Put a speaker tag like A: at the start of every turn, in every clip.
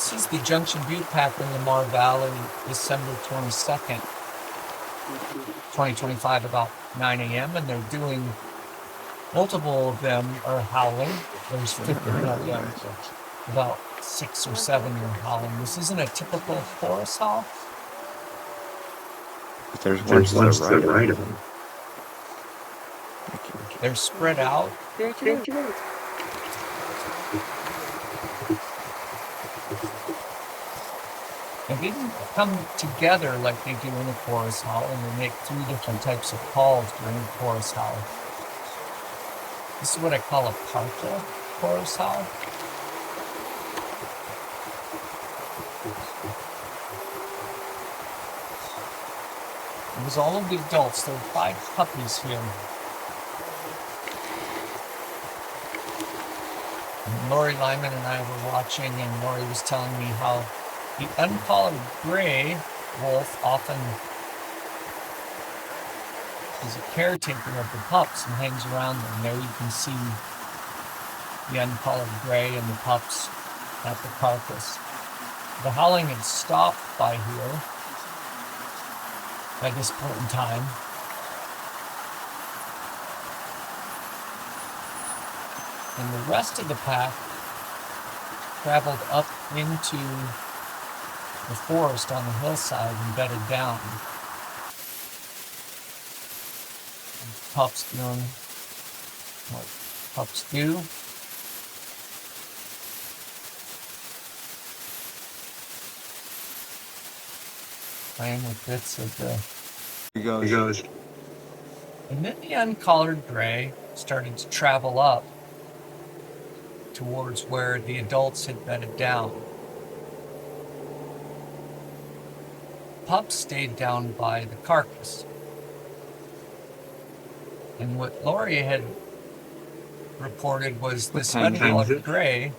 A: This is the Junction Butte pack in Lamar Valley, December 22nd, 2025, about 9 a.m. And they're doing, multiple of them are howling. There's 15 of them, about 6 or 7 are howling. This isn't a typical forest howl.
B: There's one to the right of them.
A: They're spread out. They didn't come together like they do in a chorus howl, and they make 3 different types of calls during the chorus howl. This is what I call a partial chorus howl. It was all of the adults. There were 5 puppies here. And Lori Lyman and I were watching, and Lori was telling me how the uncollared gray wolf often is a caretaker of the pups and hangs around them. There you can see the uncollared gray and the pups at the carcass. The howling had stopped by here by this point in time. And the rest of the pack traveled up into the forest on the hillside and bedded down. And pups doing what pups do. Playing with bits of the...
B: Here he goes.
A: And then the uncollared gray started to travel up towards where the adults had bedded down. Pups stayed down by the carcass. And what Lori had reported was this uncollared gray.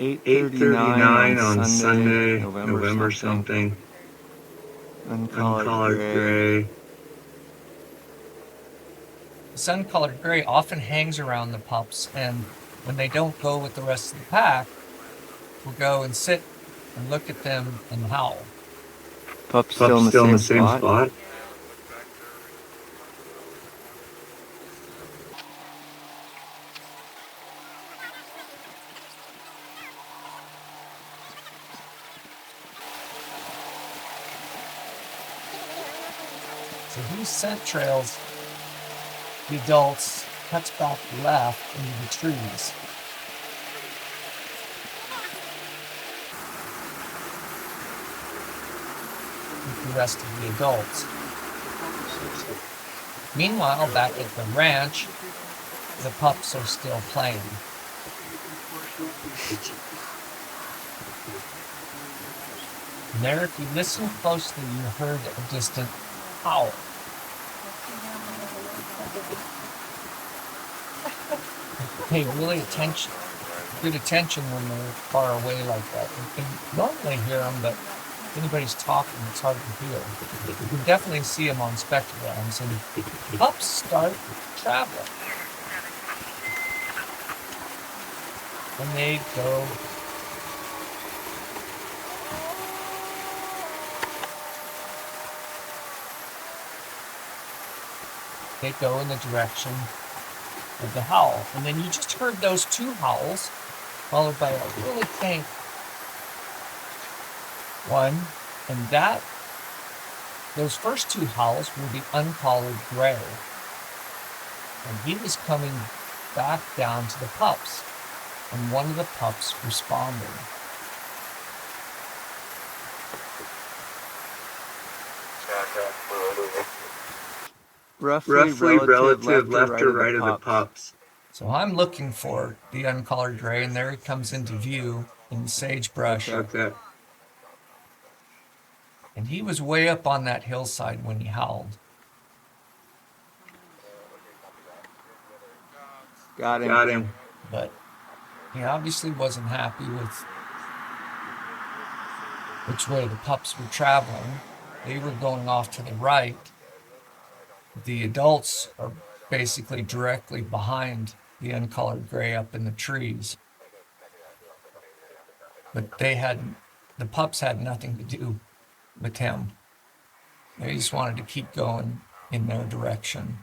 B: 8:39 on Sunday, November something. Uncollared gray.
A: This uncollared gray often hangs around the pups, and when they don't go with the rest of the pack, will go and sit and look at them and howl.
B: Pups still in the same spot?
A: So these scent trails, the adults cuts back left into the trees. With the rest of the adults. Meanwhile, back at the ranch, the pups are still playing. And there, if you listen closely, you heard a distant howl. Pay really good attention when they're far away like that. You can normally hear them, but if anybody's talking, it's hard to hear. You can definitely see them on spectrograms, and pups start traveling. And they go in the direction of the howl. And then you just heard those 2 howls, followed by a really faint one. And those first 2 howls were the uncollared gray. And he was coming back down to the pups. And one of the pups responded.
B: Roughly relative left or right of the pups.
A: So I'm looking for the uncollared gray, and there he comes into view in the sagebrush.
B: Okay.
A: And he was way up on that hillside when he howled.
B: Got him.
A: But he obviously wasn't happy with which way the pups were traveling. They were going off to the right. The adults are basically directly behind the uncollared gray up in the trees. But the pups had nothing to do with him. They just wanted to keep going in their direction.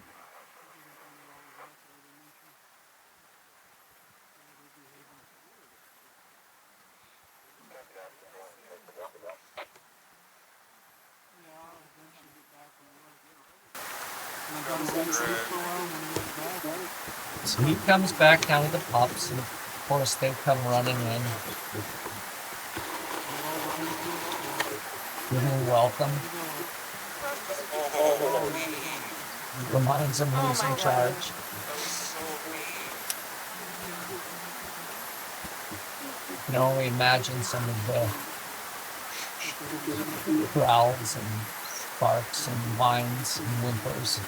A: So he comes back down to the pups, and of course they come running in. Give him welcome. Reminds him who's in charge. You can only imagine some of the growls and barks and whines and whimpers.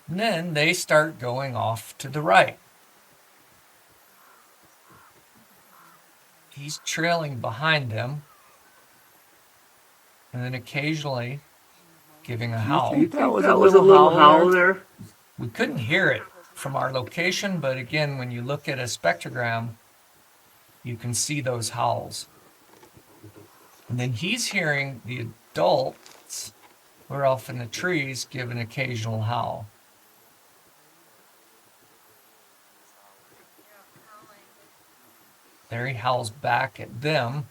A: And then they start going off to the right. He's trailing behind them, and then occasionally giving a howl.
B: That was a little howl there.
A: We couldn't hear it from our location, but again, when you look at a spectrogram, you can see those howls. And then he's hearing the adults who are off in the trees give an occasional howl. There he howls back at them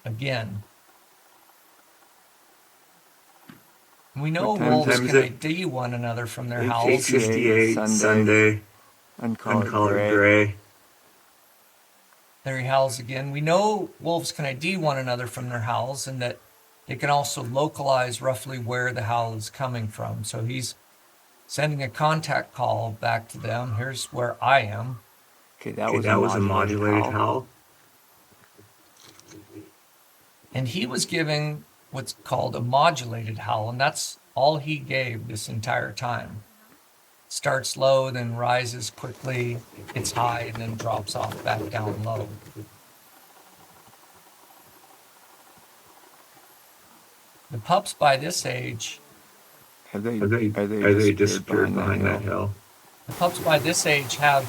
A: again. We know wolves can ID one another from their howls.
B: 858 Sunday, uncolored gray.
A: There he howls again. We know wolves can ID one another from their howls, and that they can also localize roughly where the howl is coming from. So he's sending a contact call back to them. Here's where I am.
B: Okay, that was a modulated howl.
A: And he was giving what's called a modulated howl, and that's all he gave this entire time. Starts low, then rises quickly, gets high, and then drops off back down low. The pups by this age,
B: Have they disappeared behind that hill?
A: The pups by this age have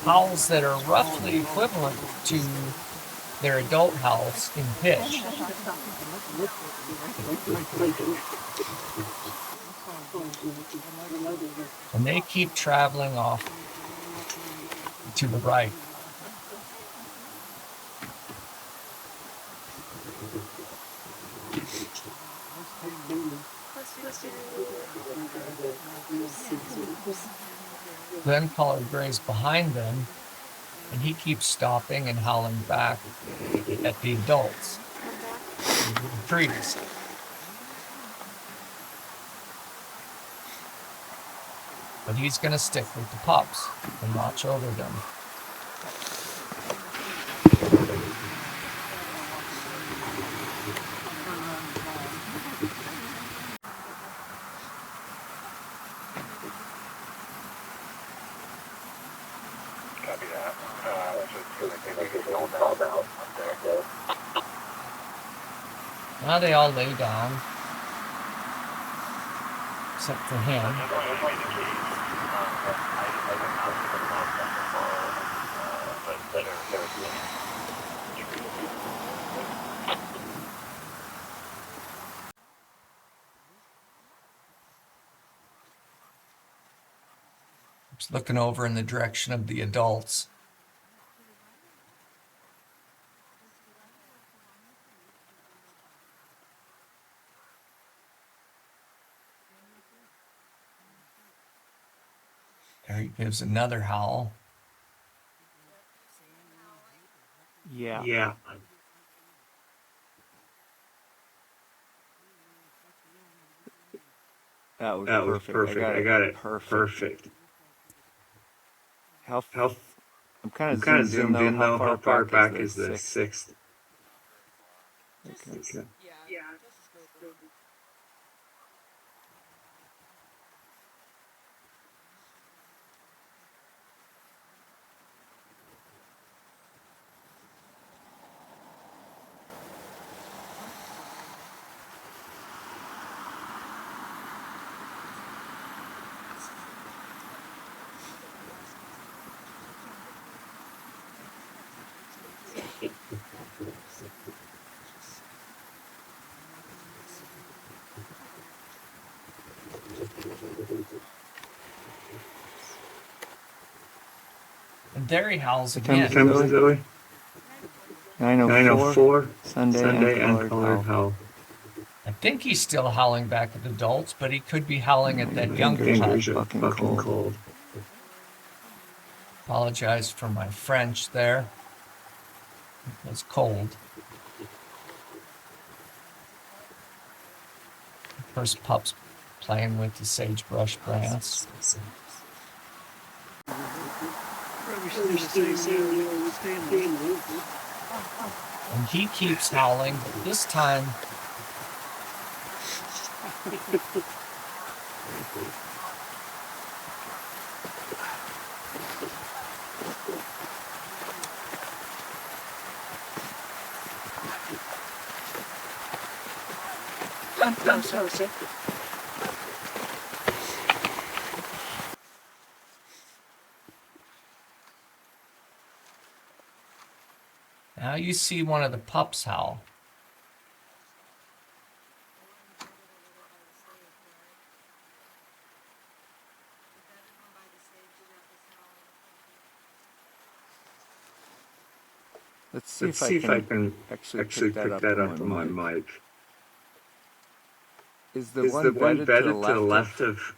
A: howls that are roughly equivalent to their adult howls in pitch. And they keep traveling off to the right. Then uncollared gray's behind them, and he keeps stopping and howling back at the adults in the trees. But he's going to stick with the pups and watch over them.
C: Copy that. Call out.
A: Now they all lay down, except for him. Just looking over in the direction of the adults. There he gives another howl.
B: Yeah. That was perfect. I got it. Perfect. I'm kind of zoomed in though. How far back is the sixth? Okay.
C: Yeah.
A: And there he howls
B: What
A: again.
B: time is it, Zoe? 9:04.
D: Sunday,
B: Sunday,
D: uncolored
B: uncolored
D: howl.
B: howl.
A: I think he's still howling back at adults, but he could be howling at that younger
B: Fingers
A: pup.
B: are fucking cold.
A: Apologize for my French there. It was cold. First Pups playing with the sagebrush branch. And he keeps howling, but this time now you see one of the pups howl.
D: Let's see
B: Let's
D: if
B: see
D: I
B: if I
D: can
B: can
D: actually pick that up
B: on my mic.
D: Is the
B: Is
D: one
B: the one
D: bedded
B: bedded
D: to the left
B: of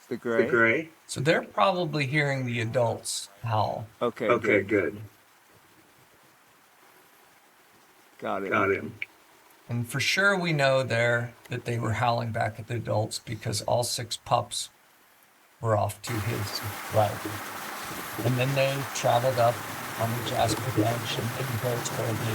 D: the
B: the
D: gray?
B: gray?
A: So they're probably hearing the adults howl.
D: Okay,
B: Okay,
D: good.
B: good.
D: Got it.
B: Got him.
A: And for sure we know there that they were howling back at the adults because all 6 pups were off to his right. And then they traveled up on the Jasper Branch and didn't go toward the